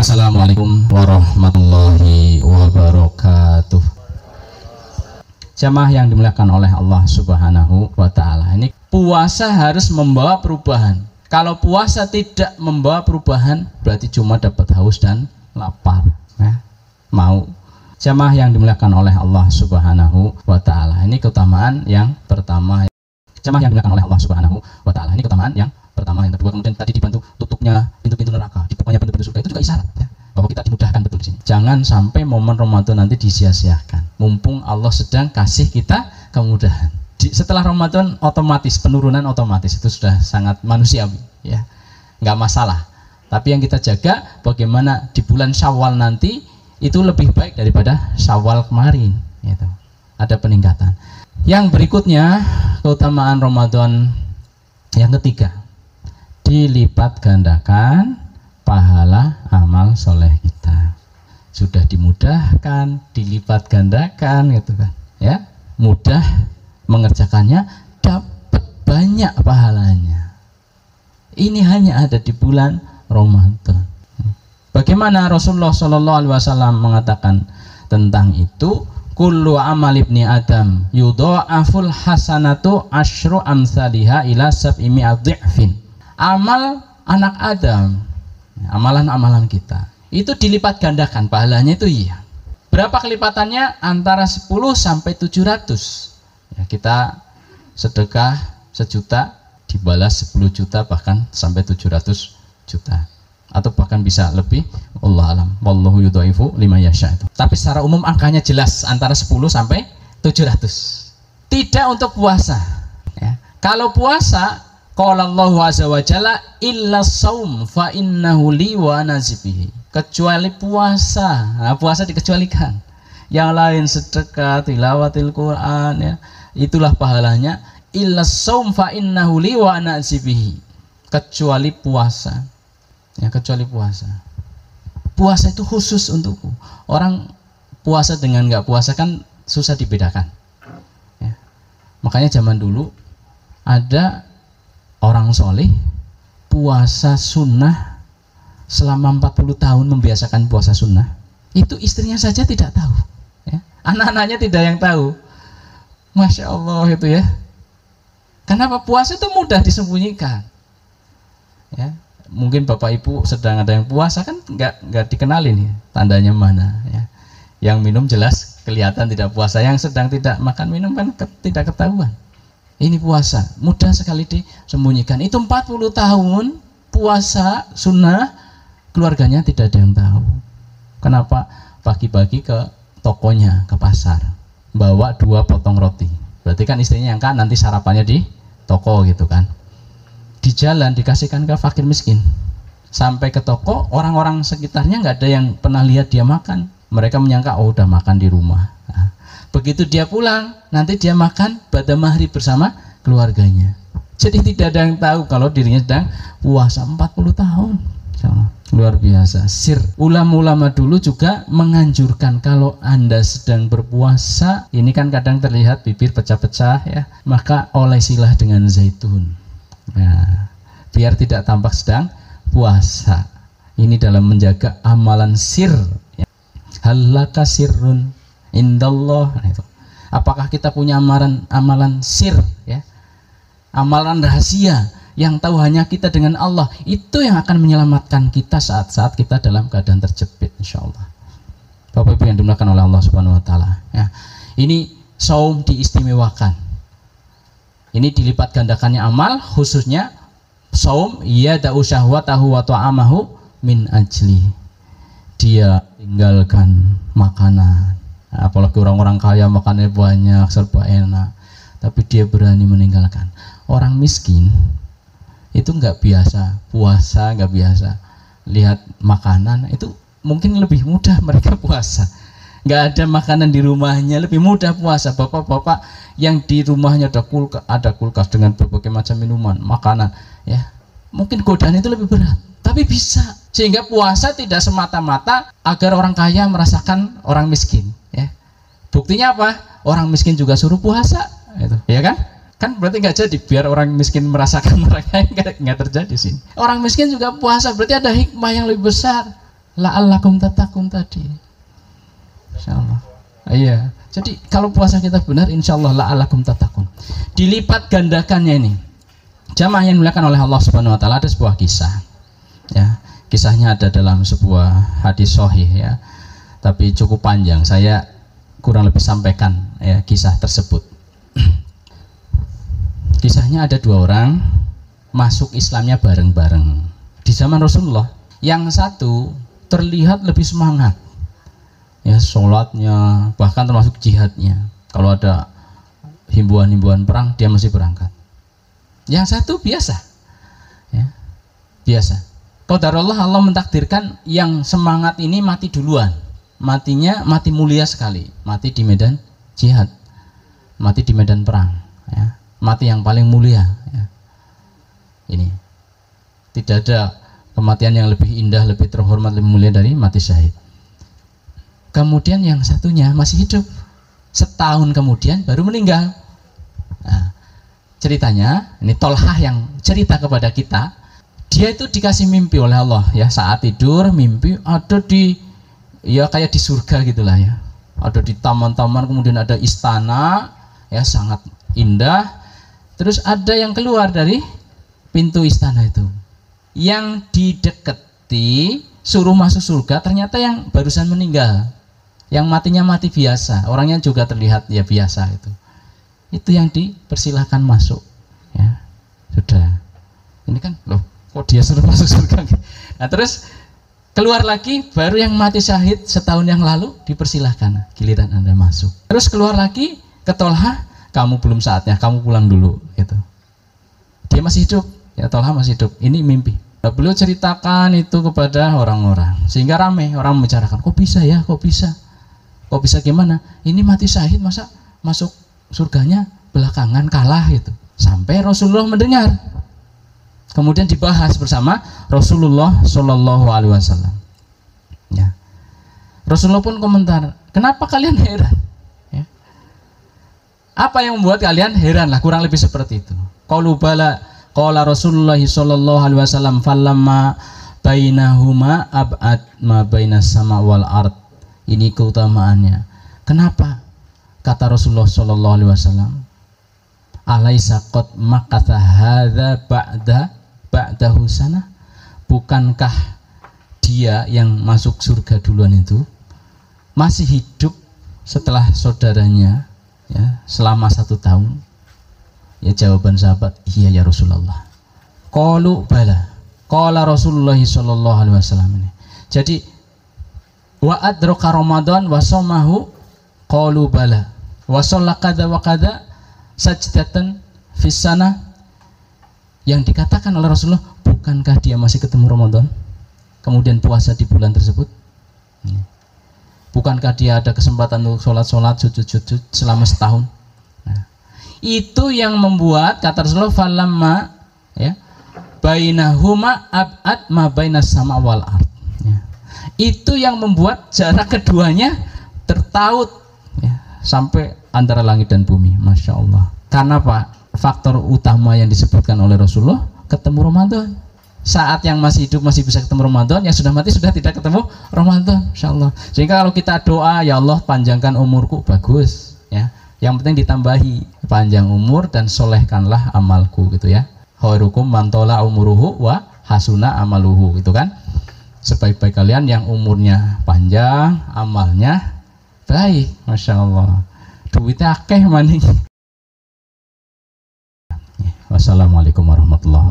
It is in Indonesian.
Assalamualaikum warahmatullahi wabarakatuh. Jamaah yang dimuliakan oleh Allah Subhanahu wa Ta'ala, ini puasa harus membawa perubahan. Kalau puasa tidak membawa perubahan, berarti cuma dapat haus dan lapar. Mau. Jamaah yang dimuliakan oleh Allah Subhanahu wa Ta'ala, ini keutamaan yang pertama. Jamaah yang dimuliakan oleh Allah Subhanahu wa Ta'ala, ini keutamaan yang pertama. Yang kedua, kemudian tadi dibantu tutupnya pintu-pintu neraka, dibukanya pintu-pintu surga, itu juga isyarat ya, bahwa kita dimudahkan betul di sini. Jangan sampai momen Ramadan nanti disia-siakan. Mumpung Allah sedang kasih kita kemudahan. Setelah Ramadan otomatis penurunan otomatis, itu sudah sangat manusiawi ya, nggak masalah. Tapi yang kita jaga bagaimana di bulan Syawal nanti itu lebih baik daripada Syawal kemarin. Gitu. Ada peningkatan. Yang berikutnya keutamaan Ramadan yang ketiga, dilipat gandakan pahala amal soleh kita. Sudah dimudahkan, dilipat gandakan gitu kan ya, mudah mengerjakannya, dapat banyak pahalanya. Ini hanya ada di bulan Ramadan. Bagaimana Rasulullah SAW mengatakan tentang itu? Kullu amal ibni Adam yudha'aful hasanatu asyru amsalihha ila sab'imi adhi'fin. Amal anak Adam, amalan-amalan kita itu dilipat gandakan pahalanya itu iya. Berapa kelipatannya? Antara 10 sampai 700. Ya, kita sedekah 1 juta dibalas 10 juta bahkan sampai 700 juta. Atau bahkan bisa lebih, Allah alam, wallahu yudhaifu lima yasha itu. Tapi secara umum angkanya jelas antara 10 sampai 700. Tidak untuk puasa ya. Kalau puasa, qala Allahu azza wa jalla illa shaum fa innahu li wa nazibihi. Kecuali puasa. Nah, puasa dikecualikan. Yang lain sedekah, tilawatil Quran ya, itulah pahalanya. Illa shaum fa innahu li wa nazibihi. Kecuali puasa. Ya, kecuali puasa. Puasa itu khusus untukku. Orang puasa dengan nggak puasa kan susah dibedakan ya. Makanya zaman dulu ada orang soleh puasa sunnah selama 40 tahun, membiasakan puasa sunnah. Itu istrinya saja tidak tahu ya. Anak-anaknya tidak yang tahu. Masya Allah itu ya. Kenapa? Puasa itu mudah disembunyikan ya. Mungkin bapak ibu sedang ada yang puasa kan nggak dikenalin ya, tandanya mana ya. Yang minum jelas kelihatan tidak puasa, yang sedang tidak makan minum kan tidak ketahuan. Ini puasa, mudah sekali disembunyikan. Itu 40 tahun puasa sunnah, keluarganya tidak ada yang tahu. Kenapa? Pagi-pagi ke tokonya, ke pasar, bawa 2 potong roti. Berarti kan istrinya yang kan nanti sarapannya di toko gitu kan. Di jalan dikasihkan ke fakir miskin. Sampai ke toko, orang-orang sekitarnya nggak ada yang pernah lihat dia makan. Mereka menyangka, oh udah makan di rumah. Nah, begitu dia pulang, nanti dia makan pada maghrib bersama keluarganya. Jadi tidak ada yang tahu kalau dirinya sedang puasa 40 tahun. Luar biasa. Sir. Ulama-ulama dulu juga menganjurkan kalau Anda sedang berpuasa, ini kan kadang terlihat bibir pecah-pecah ya, maka olesilah dengan zaitun. Nah, biar tidak tampak sedang puasa. Ini dalam menjaga amalan sir ya. Halaka sirrun indallah. Nah, itu. Apakah kita punya amalan sir ya? Amalan rahasia yang tahu hanya kita dengan Allah. Itu yang akan menyelamatkan kita saat-saat kita dalam keadaan terjepit, insyaallah. Bapak Ibu yang dimuliakan oleh Allah Subhanahu wa Ta'ala ya. Ini saum diistimewakan. Ini dilipat gandakannya amal, khususnya saum yada'u syahwatahu wa ta'amahu min ajli. Dia tinggalkan makanan. Apalagi orang-orang kaya makannya banyak, serba enak, tapi dia berani meninggalkan. Orang miskin itu nggak biasa puasa, nggak biasa lihat makanan, itu mungkin lebih mudah mereka puasa. Nggak ada makanan di rumahnya, lebih mudah puasa. Bapak-bapak yang di rumahnya ada kulkas dengan berbagai macam minuman, makanan ya, mungkin godaan itu lebih berat, tapi bisa. Sehingga puasa tidak semata-mata agar orang kaya merasakan orang miskin ya. Buktinya apa? Orang miskin juga suruh puasa itu, ya kan? Kan berarti nggak jadi biar orang miskin merasakan, orang kaya nggak terjadi sih. Orang miskin juga puasa, berarti ada hikmah yang lebih besar la'allakum tattaqun tadi. Insyaallah. Iya. Jadi kalau puasa kita benar, insyaallah la'allakum tattaqun. Dilipat gandakannya ini. Jamaah yang dimuliakan oleh Allah Subhanahu wa taala, ada sebuah kisah. Ya, kisahnya ada dalam sebuah hadis sahih ya. Tapi cukup panjang. Saya kurang lebih sampaikan ya kisah tersebut. Kisahnya ada dua orang masuk Islamnya bareng-bareng di zaman Rasulullah. Yang satu terlihat lebih semangat ya, sholatnya, bahkan termasuk jihadnya. Kalau ada himbauan-himbauan perang, dia masih berangkat. Yang satu biasa ya, biasa. Qadarullah, Allah mentakdirkan yang semangat ini mati duluan. Matinya mati mulia sekali, mati di medan jihad, mati di medan perang ya. Mati yang paling mulia ya. Ini tidak ada kematian yang lebih indah, lebih terhormat, lebih mulia dari mati syahid. Kemudian yang satunya masih hidup, setahun kemudian baru meninggal. Nah, ceritanya ini Tolhah yang cerita kepada kita. Dia itu dikasih mimpi oleh Allah ya, saat tidur mimpi ada di, ya kayak di surga gitulah ya, ada di taman-taman, kemudian ada istana ya sangat indah. Terus ada yang keluar dari pintu istana itu, yang dideketi suruh masuk surga, ternyata yang barusan meninggal, yang matinya mati biasa, orangnya juga terlihat ya biasa, itu yang dipersilahkan masuk ya. Sudah, ini kan loh, kok dia suruh masuk surga. Nah terus keluar lagi, baru yang mati syahid setahun yang lalu dipersilahkan, giliran Anda masuk. Terus keluar lagi ke Tolhah, kamu belum saatnya, kamu pulang dulu gitu. Dia masih hidup ya, Tolhah masih hidup. Ini mimpi. Nah, beliau ceritakan itu kepada orang-orang sehingga ramai orang membicarakan, kok bisa ya, kok bisa gimana, ini mati syahid masa masuk surganya belakangan, kalah gitu. Sampai Rasulullah mendengar, kemudian dibahas bersama Rasulullah Shallallahu Alaihi Wasallam ya. Rasulullah pun komentar, kenapa kalian heran ya? Apa yang membuat kalian heran lah, kurang lebih seperti itu. Qalu bala, qala Rasulullah Shallallahu Alaihi Wasallam, falamma bainahuma ab'ad ma bainas sama wal ard. Ini keutamaannya. Kenapa? Kata Rasulullah Shallallahu Alaihi Wasallam, alaisa qad makatha hadza ba'dahu sana. Bukankah dia yang masuk surga duluan itu masih hidup setelah saudaranya ya, selama 1 tahun? Ya, jawaban sahabat, iya ya Rasulullah. Qalu bala, qala Rasulullah Shallallahu Alaihi Wasallam ini. Jadi wa adraka Ramadan wa shamahu, qalu bala, wa shalla kadza wa kadza sajdatan fis sana. Yang dikatakan oleh Rasulullah, bukankah dia masih ketemu Ramadan kemudian puasa di bulan tersebut? Bukankah dia ada kesempatan untuk sholat-sholat, sujud-sujud selama setahun? Nah, itu yang membuat kata Rasulullah, falamma ya bainahuma ab'ad ma bainas sama wal ard ya. Itu yang membuat jarak keduanya tertaut ya, sampai antara langit dan bumi. Masya Allah. Karena apa? Faktor utama yang disebutkan oleh Rasulullah, ketemu Ramadan. Saat yang masih hidup masih bisa ketemu Ramadan, yang sudah mati sudah tidak ketemu Ramadan. Insya Allah. Sehingga kalau kita doa, ya Allah panjangkan umurku, bagus ya. Yang penting ditambahi panjang umur dan solehkanlah amalku gitu ya. Khairukum man tola umuruhu wa hasuna amaluhu, gitu kan. Sebaik-baik kalian yang umurnya panjang, amalnya baik. Masya Allah. Duitnya akeh maning. Wassalamualaikum warahmatullahi wabarakatuh.